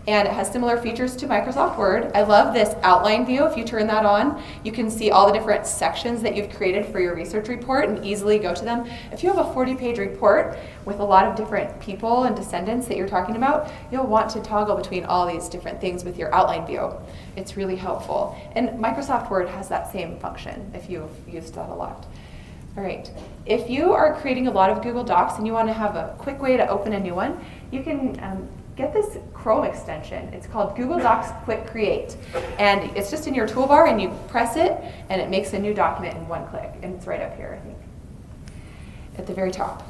And it has similar features to Microsoft Word. I love this outline view. If you turn that on, you can see all the different sections that you've created for your research report and easily go to them. If you have a 40-page report with a lot of different people and descendants that you're talking about, you'll want to toggle between all these different things with your outline view. It's really helpful. And Microsoft Word has that same function if you've used that a lot. All right, if you are creating a lot of Google Docs and you want to have a quick way to open a new one, you can get this Chrome extension. It's called Google Docs Quick Create. And it's just in your toolbar and you press it and it makes a new document in one click. And it's right up here, I think, at the very top.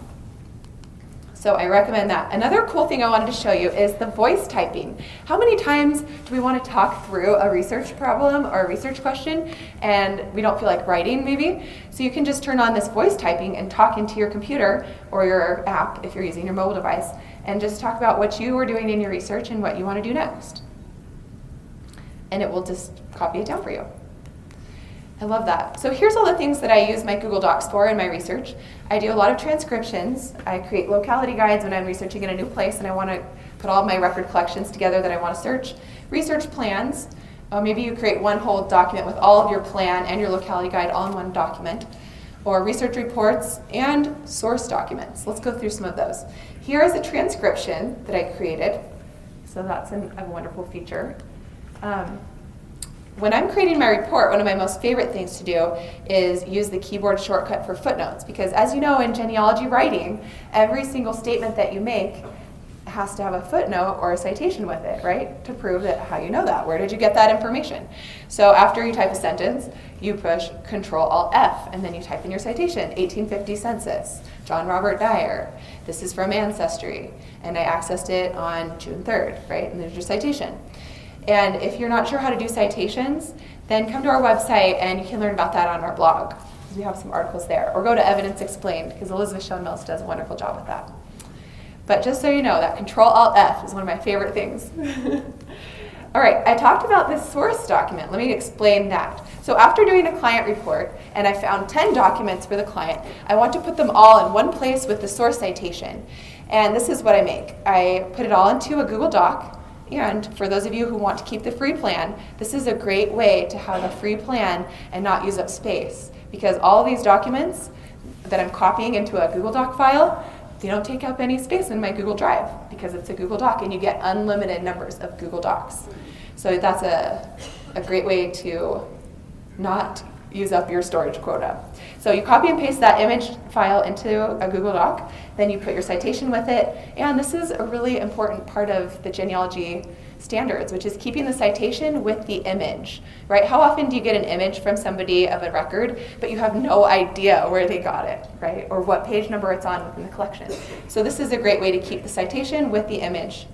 So I recommend that. Another cool thing I wanted to show you is the voice typing. How many times do we want to talk through a research problem or a research question and we don't feel like writing maybe? So you can just turn on this voice typing and talk into your computer or your app if you're using your mobile device and just talk about what you were doing in your research and what you want to do next. and it will just copy it down for you. I love that. So here's all the things that I use my Google Docs for in my research. I do a lot of transcriptions. I create locality guides when I'm researching in a new place and I want to put all of my record collections together that I want to search. Research plans. Maybe you create one whole document with all of your plan and your locality guide all in one document. Or research reports and source documents. Let's go through some of those. Here is a transcription that I created. So that's a wonderful feature. When I'm creating my report, one of my most favorite things to do is use the keyboard shortcut for footnotes, because as you know in genealogy writing, every single statement that you make has to have a footnote or a citation with it, right? To prove that how you know that. Where did you get that information? So after you type a sentence, you push Control-Alt-F, and then you type in your citation, 1850 census, John Robert Dyer. This is from Ancestry, and I accessed it on June 3rd, right? And there's your citation. And if you're not sure how to do citations, then come to our website and you can learn about that on our blog. We have some articles there. Or go to Evidence Explained, because Elizabeth Schoen-Mills does a wonderful job with that. But just so you know, that Control-Alt-F is one of my favorite things. All right, I talked about this source document. Let me explain that. So after doing a client report, and I found 10 documents for the client, I want to put them all in one place with the source citation. And this is what I make. I put it all into a Google Doc. And for those of you who want to keep the free plan, this is a great way to have a free plan and not use up space, because all of these documents that I'm copying into a Google Doc file, they don't take up any space in my Google Drive because it's a Google Doc and you get unlimited numbers of Google Docs. So that's a great way to not use up your storage quota. So you copy and paste that image file into a Google Doc, then you put your citation with it, and this is a really important part of the genealogy standards, which is keeping the citation with the image, right? How often do you get an image from somebody of a record, but you have no idea where they got it, right? Or what page number it's on within the collection. So this is a great way to keep the citation with the image.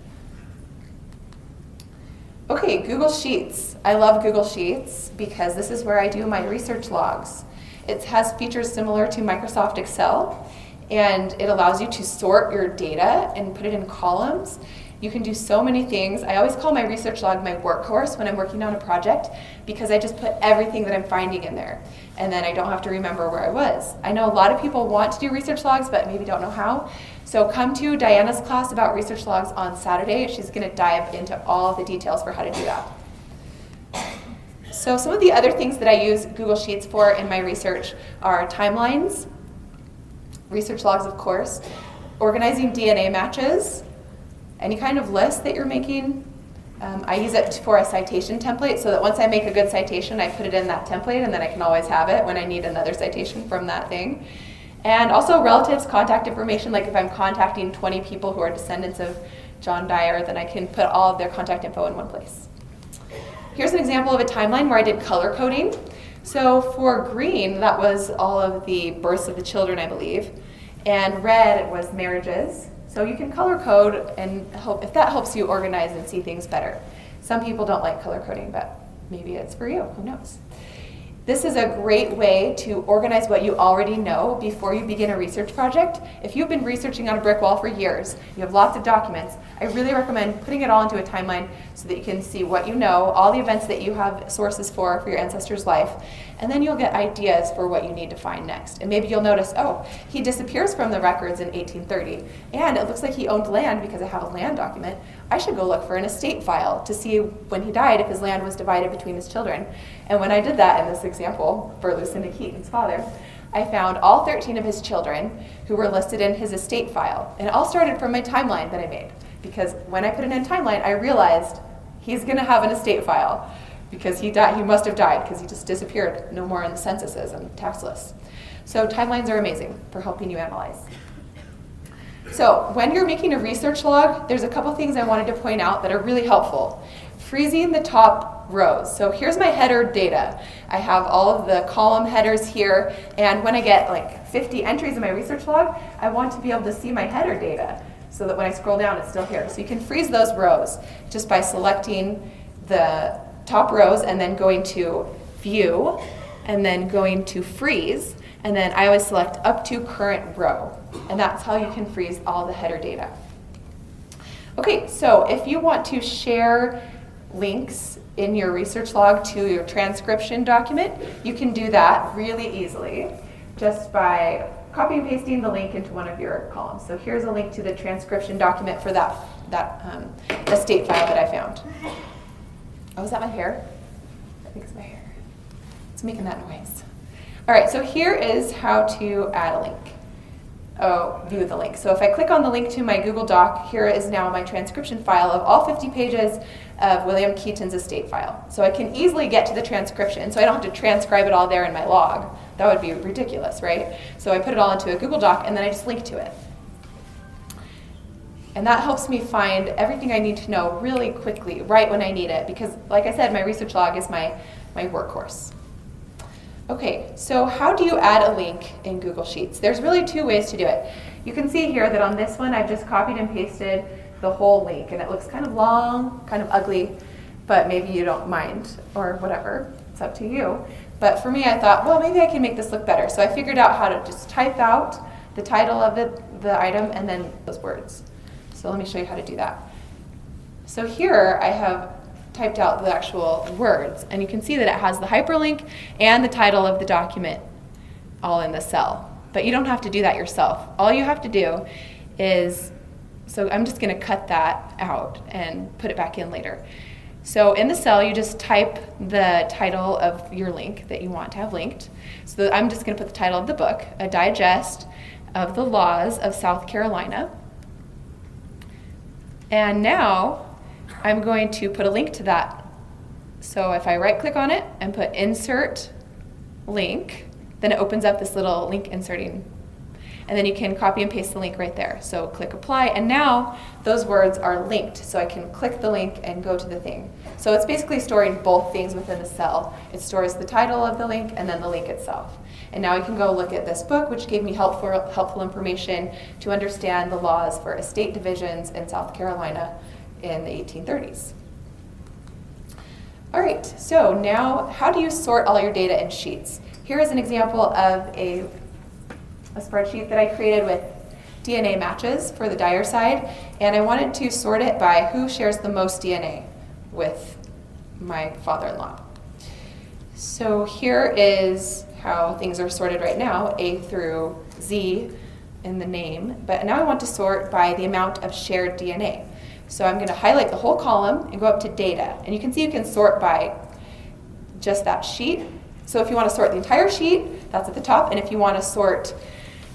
Okay, Google Sheets. I love Google Sheets because this is where I do my research logs. It has features similar to Microsoft Excel, and it allows you to sort your data and put it in columns. You can do so many things. I always call my research log my workhorse when I'm working on a project, because I just put everything that I'm finding in there, and then I don't have to remember where I was. I know a lot of people want to do research logs, but maybe don't know how. So come to Diana's class about research logs on Saturday. She's going to dive into all of the details for how to do that. So some of the other things that I use Google Sheets for in my research are timelines, research logs, of course, organizing DNA matches, any kind of list that you're making. I use it for a citation template so that once I make a good citation, I put it in that template, and then I can always have it when I need another citation from that thing. And also relatives, contact information, like if I'm contacting 20 people who are descendants of John Dyer, then I can put all of their contact info in one place. Here's an example of a timeline where I did color coding. So for green, that was all of the births of the children, I believe. And red was marriages. So you can color code and hope if that helps you organize and see things better. Some people don't like color coding, but maybe it's for you, who knows? This is a great way to organize what you already know before you begin a research project. If you've been researching on a brick wall for years, you have lots of documents, I really recommend putting it all into a timeline so that you can see what you know, all the events that you have sources for your ancestor's life, and then you'll get ideas for what you need to find next. And maybe you'll notice, oh, he disappears from the records in 1830, and it looks like he owned land because I have a land document. I should go look for an estate file to see when he died if his land was divided between his children. And when I did that in this example for Lucinda Keaton's father, I found all 13 of his children who were listed in his estate file. And it all started from my timeline that I made. Because when I put it in a timeline, I realized he's going to have an estate file because he must have died because he just disappeared, no more in the censuses and tax lists. So timelines are amazing for helping you analyze. So when you're making a research log, there's a couple things I wanted to point out that are really helpful. Freezing the top rows. So here's my header data. I have all of the column headers here, and when I get like 50 entries in my research log, I want to be able to see my header data so that when I scroll down, it's still here. So you can freeze those rows just by selecting the top rows and then going to View and then going to Freeze, and then I always select up to current row, and that's how you can freeze all the header data. Okay, so if you want to share links in your research log to your transcription document, you can do that really easily just by copy and pasting the link into one of your columns. So here's a link to the transcription document for that estate file that I found. Oh, is that my hair? I think it's my hair. It's making that noise. All right, so here is how to add a link. View the link. So if I click on the link to my Google Doc, here is now my transcription file of all 50 pages of William Keaton's estate file. So I can easily get to the transcription, so I don't have to transcribe it all there in my log. That would be ridiculous, right? So I put it all into a Google Doc, and then I just link to it. And that helps me find everything I need to know really quickly, right when I need it, because like I said, my research log is my workhorse. Okay, so how do you add a link in Google Sheets? There's really two ways to do it. You can see here that on this one, I've just copied and pasted the whole link, and it looks kind of long, kind of ugly, but maybe you don't mind, or whatever, it's up to you. But for me, I thought, well, maybe I can make this look better. So I figured out how to just type out the title of the item and then those words. So let me show you how to do that. So here I have typed out the actual words, and you can see that it has the hyperlink and the title of the document all in the cell. But you don't have to do that yourself. All you have to do is, so I'm just going to cut that out and put it back in later. So in the cell, you just type the title of your link that you want to have linked. So I'm just going to put the title of the book, A Digest of the Laws of South Carolina. And now I'm going to put a link to that. So if I right click on it and put insert link, then it opens up this little link inserting. And then you can copy and paste the link right there. So click apply, and now those words are linked. So I can click the link and go to the thing. So it's basically storing both things within the cell. It stores the title of the link and then the link itself. And now we can go look at this book, which gave me helpful information to understand the laws for estate divisions in South Carolina in the 1830s. All right, so now how do you sort all your data in sheets? Here is an example of a spreadsheet that I created with DNA matches for the Dyer side, and I wanted to sort it by who shares the most DNA with my father-in-law. So here is how things are sorted right now, A through Z in the name, but now I want to sort by the amount of shared DNA. So I'm going to highlight the whole column and go up to data, and you can see you can sort by just that sheet. So if you want to sort the entire sheet, that's at the top, and if you want to sort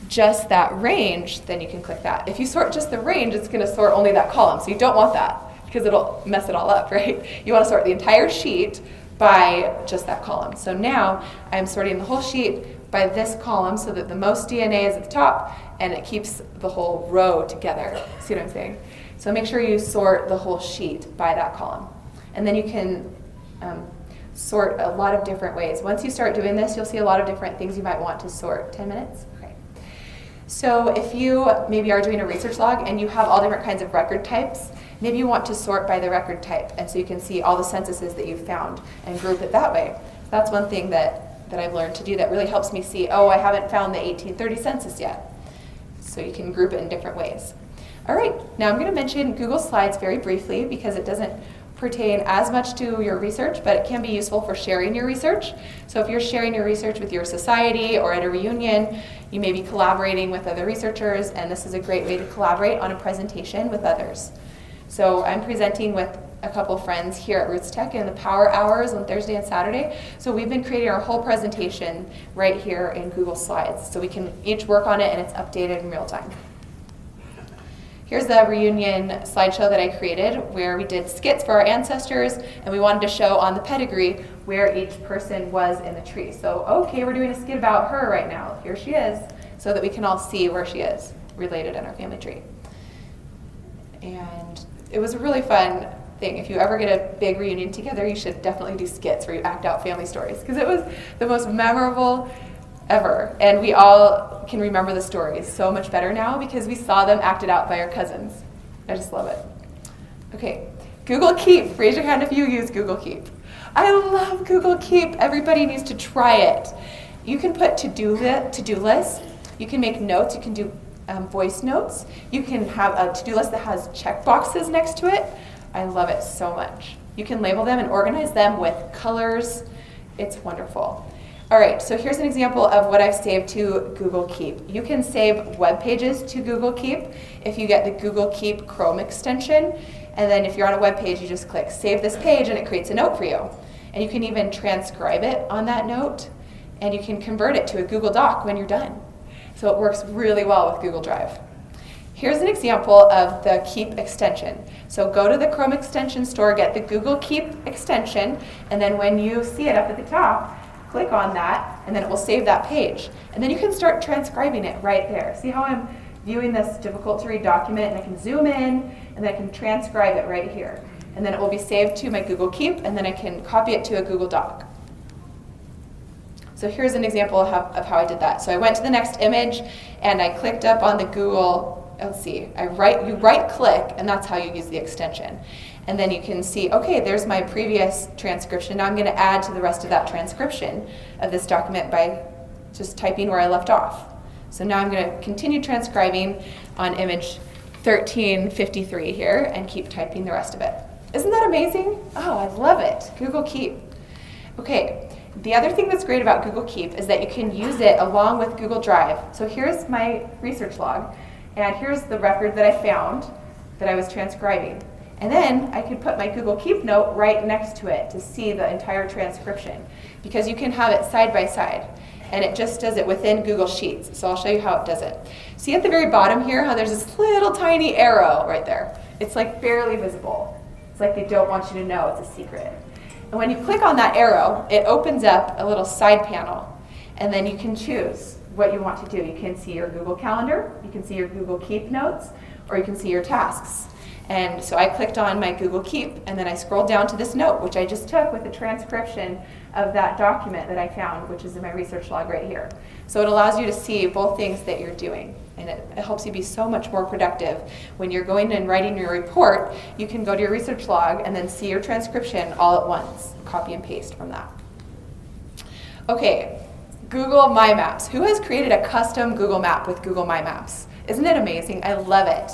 just that range, then you can click that. If you sort just the range, it's going to sort only that column, so you don't want that because it'll mess it all up, right? You want to sort the entire sheet by just that column. So now I'm sorting the whole sheet by this column so that the most DNA is at the top and it keeps the whole row together. See what I'm saying? So make sure you sort the whole sheet by that column. And then you can sort a lot of different ways. Once you start doing this, you'll see a lot of different things you might want to sort. 10 minutes? Okay. So if you maybe are doing a research log and you have all different kinds of record types, maybe you want to sort by the record type, and so you can see all the censuses that you've found and group it that way. So that's one thing that I've learned to do that really helps me see, oh, I haven't found the 1830 census yet. So you can group it in different ways. All right, now I'm going to mention Google Slides very briefly because it doesn't pertain as much to your research, but it can be useful for sharing your research. So if you're sharing your research with your society or at a reunion, you may be collaborating with other researchers, and this is a great way to collaborate on a presentation with others. So I'm presenting with a couple friends here at RootsTech in the power hours on Thursday and Saturday. So we've been creating our whole presentation right here in Google Slides. So we can each work on it and it's updated in real time. Here's the reunion slideshow that I created where we did skits for our ancestors, and we wanted to show on the pedigree where each person was in the tree. So, okay, we're doing a skit about her right now. Here she is, so that we can all see where she is related in our family tree. And it was a really fun thing. If you ever get a big reunion together, you should definitely do skits where you act out family stories, because it was the most memorable ever. And we all can remember the stories so much better now because we saw them acted out by our cousins. I just love it. Okay, Google Keep. Raise your hand if you use Google Keep. I love Google Keep. Everybody needs to try it. You can put to-do lists. You can make notes. You can do voice notes. You can have a to-do list that has check boxes next to it. I love it so much. You can label them and organize them with colors. It's wonderful. All right, so here's an example of what I've saved to Google Keep. You can save web pages to Google Keep if you get the Google Keep Chrome extension. And then if you're on a web page, you just click Save this page and it creates a note for you. And you can even transcribe it on that note, and you can convert it to a Google Doc when you're done. So it works really well with Google Drive. Here's an example of the Keep extension. So go to the Chrome extension store, get the Google Keep extension, and then when you see it up at the top, click on that, and then it will save that page. And then you can start transcribing it right there. See how I'm viewing this difficult to read document, and I can zoom in, and then I can transcribe it right here. And then it will be saved to my Google Keep, and then I can copy it to a Google Doc. So here's an example of how I did that. So I went to the next image, and I clicked up on the Google, let's see, you right click, and that's how you use the extension. And then you can see, okay, there's my previous transcription. Now I'm going to add to the rest of that transcription of this document by just typing where I left off. So now I'm going to continue transcribing on image 1353 here and keep typing the rest of it. Isn't that amazing? Oh, I love it. Google Keep. Okay, the other thing that's great about Google Keep is that you can use it along with Google Drive. So here's my research log, and here's the record that I found that I was transcribing. And then I could put my Google Keep note right next to it to see the entire transcription, because you can have it side by side. And it just does it within Google Sheets. So I'll show you how it does it. See at the very bottom here how there's this little tiny arrow right there. It's like barely visible. It's like they don't want you to know it's a secret. And when you click on that arrow, it opens up a little side panel. And then you can choose what you want to do. You can see your Google Calendar, you can see your Google Keep notes, or you can see your tasks. And so I clicked on my Google Keep, and then I scrolled down to this note, which I just took with the transcription of that document that I found, which is in my research log right here. So it allows you to see both things that you're doing, and it helps you be so much more productive. When you're going and writing your report, you can go to your research log and then see your transcription all at once, copy and paste from that. Okay, Google My Maps. Who has created a custom Google map with Google My Maps? Isn't it amazing? I love it.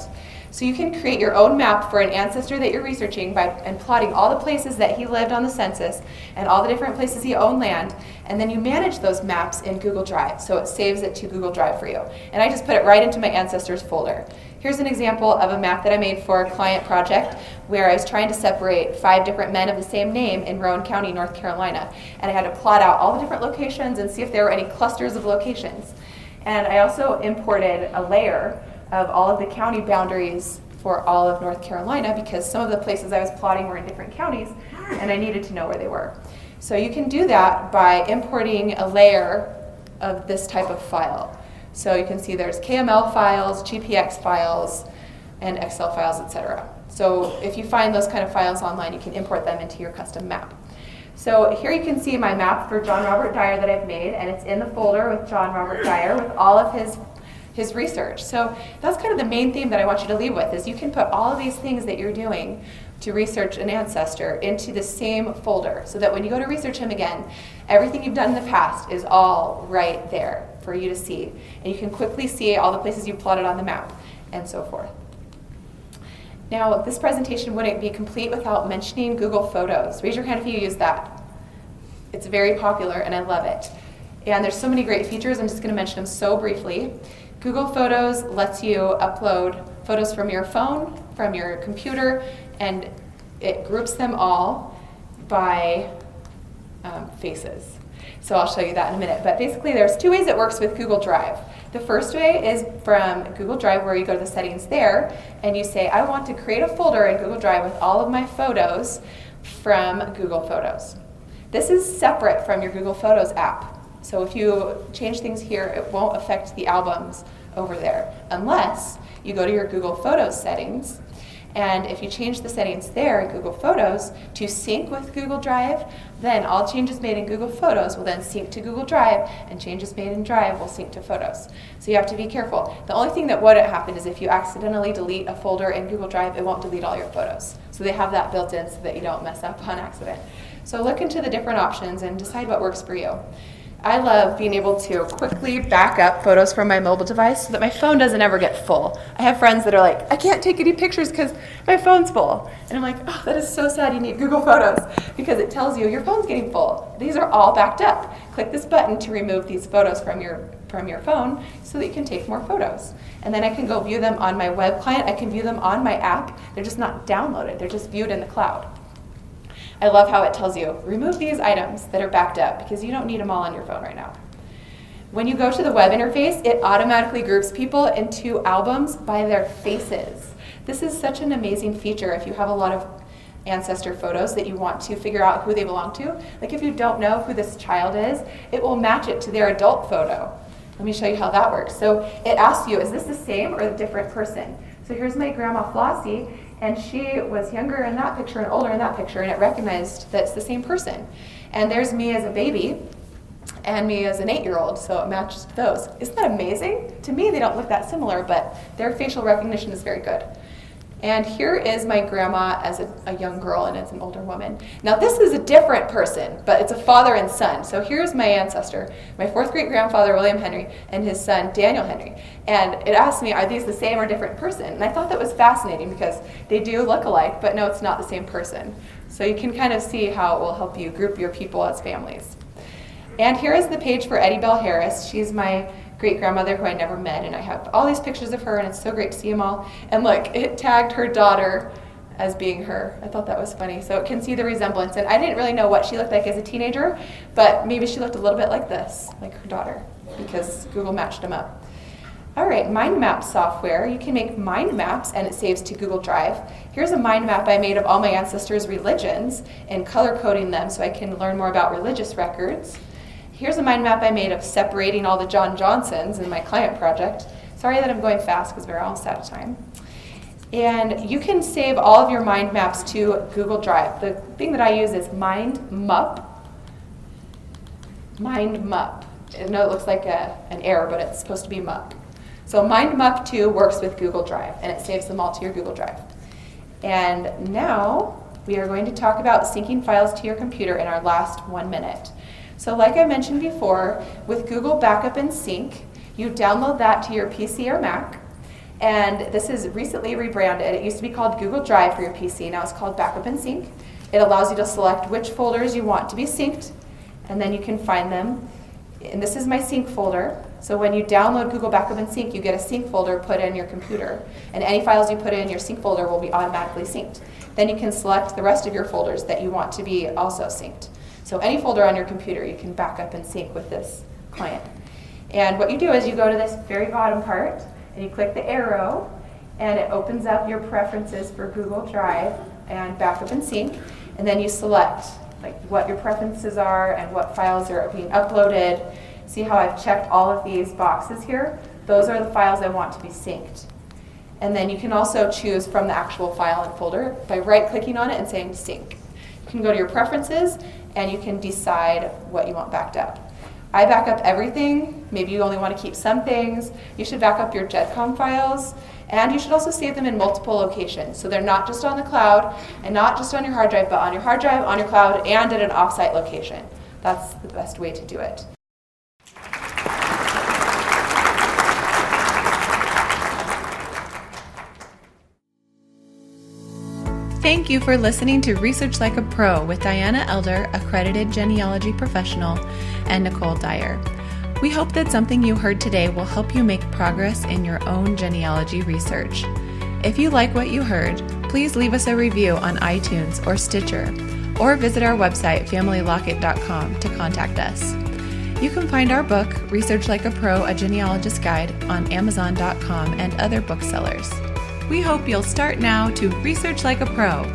So you can create your own map for an ancestor that you're researching and plotting all the places that he lived on the census and all the different places he owned land, and then you manage those maps in Google Drive, so it saves it to Google Drive for you. And I just put it right into my ancestors folder. Here's an example of a map that I made for a client project where I was trying to separate 5 different men of the same name in Rowan County, North Carolina, and I had to plot out all the different locations and see if there were any clusters of locations. And I also imported a layer of all of the county boundaries for all of North Carolina, because some of the places I was plotting were in different counties and I needed to know where they were. So you can do that by importing a layer of this type of file. So you can see there's KML files, GPX files, and Excel files, etc. So if you find those kind of files online, you can import them into your custom map. So here you can see my map for John Robert Dyer that I've made, and it's in the folder with John Robert Dyer with all of his research. So that's kind of the main theme that I want you to leave with, is you can put all of these things that you're doing to research an ancestor into the same folder, so that when you go to research him again, everything you've done in the past is all right there for you to see. And you can quickly see all the places you plotted on the map, and so forth. Now, this presentation wouldn't be complete without mentioning Google Photos. Raise your hand if you use that. It's very popular, and I love it. And there's so many great features. I'm just going to mention them so briefly. Google Photos lets you upload photos from your phone, from your computer, and it groups them all by faces. So I'll show you that in a minute. But basically, there's 2 ways it works with Google Drive. The first way is from Google Drive, where you go to the settings there, and you say, I want to create a folder in Google Drive with all of my photos from Google Photos. This is separate from your Google Photos app. So if you change things here, it won't affect the albums over there, unless you go to your Google Photos settings. And if you change the settings there in Google Photos to sync with Google Drive, then all changes made in Google Photos will then sync to Google Drive, and changes made in Drive will sync to Photos. So you have to be careful. The only thing that wouldn't happen is if you accidentally delete a folder in Google Drive, it won't delete all your photos. So they have that built in so that you don't mess up on accident. So look into the different options and decide what works for you. I love being able to quickly back up photos from my mobile device so that my phone doesn't ever get full. I have friends that are like, I can't take any pictures because my phone's full. And I'm like, oh, that is so sad you need Google Photos, because it tells you your phone's getting full. These are all backed up. Click this button to remove these photos from your phone so that you can take more photos. And then I can go view them on my web client. I can view them on my app. They're just not downloaded. They're just viewed in the cloud. I love how it tells you, remove these items that are backed up because you don't need them all on your phone right now. When you go to the web interface, it automatically groups people into albums by their faces. This is such an amazing feature if you have a lot of ancestor photos that you want to figure out who they belong to. Like if you don't know who this child is, it will match it to their adult photo. Let me show you how that works. So it asks you, is this the same or a different person? So here's my grandma Flossie, and she was younger in that picture and older in that picture, and it recognized that it's the same person. And there's me as a baby and me as an 8-year-old, so it matches those. Isn't that amazing? To me, they don't look that similar, but their facial recognition is very good. And here is my grandma as a young girl, and it's an older woman. Now this is a different person, but it's a father and son. So here's my ancestor, my 4th great grandfather, William Henry, and his son, Daniel Henry. And it asked me, are these the same or different person? And I thought that was fascinating because they do look alike, but no, it's not the same person. So you can kind of see how it will help you group your people as families. And here is the page for Eddie Bell Harris. She's my great-grandmother who I never met, and I have all these pictures of her, and it's so great to see them all. And look, it tagged her daughter as being her. I thought that was funny. So it can see the resemblance, and I didn't really know what she looked like as a teenager, but maybe she looked a little bit like this, like her daughter, because Google matched them up. All right, Mindmaps software. You can make mind maps, and it saves to Google Drive. Here's a mind map I made of all my ancestors' religions and color coding them so I can learn more about religious records. Here's a mind map I made of separating all the John Johnsons in my client project. Sorry that I'm going fast because we're almost out of time. And you can save all of your mind maps to Google Drive. The thing that I use is Mindmup. Mindmup. I know it looks like an error, but it's supposed to be mup. So Mindmup 2 works with Google Drive, and it saves them all to your Google Drive. And now we are going to talk about syncing files to your computer in our last 1 minute. So like I mentioned before, with Google Backup and Sync, you download that to your PC or Mac, and this is recently rebranded. It used to be called Google Drive for your PC, now it's called Backup and Sync. It allows you to select which folders you want to be synced, and then you can find them. And this is my sync folder. So when you download Google Backup and Sync, you get a sync folder put in your computer, and any files you put in your sync folder will be automatically synced. Then you can select the rest of your folders that you want to be also synced. So any folder on your computer you can back up and sync with this client. And what you do is you go to this very bottom part and you click the arrow, and it opens up your preferences for Google Drive and Backup and Sync, and then you select like what your preferences are and what files are being uploaded. See how I've checked all of these boxes here? Those are the files I want to be synced. And then you can also choose from the actual file and folder by right-clicking on it and saying sync. You can go to your preferences and you can decide what you want backed up. I back up everything. Maybe you only want to keep some things. You should back up your GEDCOM files, and you should also save them in multiple locations. So they're not just on the cloud and not just on your hard drive, but on your hard drive, on your cloud, and at an offsite location. That's the best way to do it. Thank you for listening to Research Like a Pro with Diana Elder, accredited genealogy professional, and Nicole Dyer. We hope that something you heard today will help you make progress in your own genealogy research. If you like what you heard, please leave us a review on iTunes or Stitcher, or visit our website, familylocket.com, to contact us. You can find our book, Research Like a Pro, A Genealogist Guide, on Amazon.com and other booksellers. We hope you'll start now to research like a pro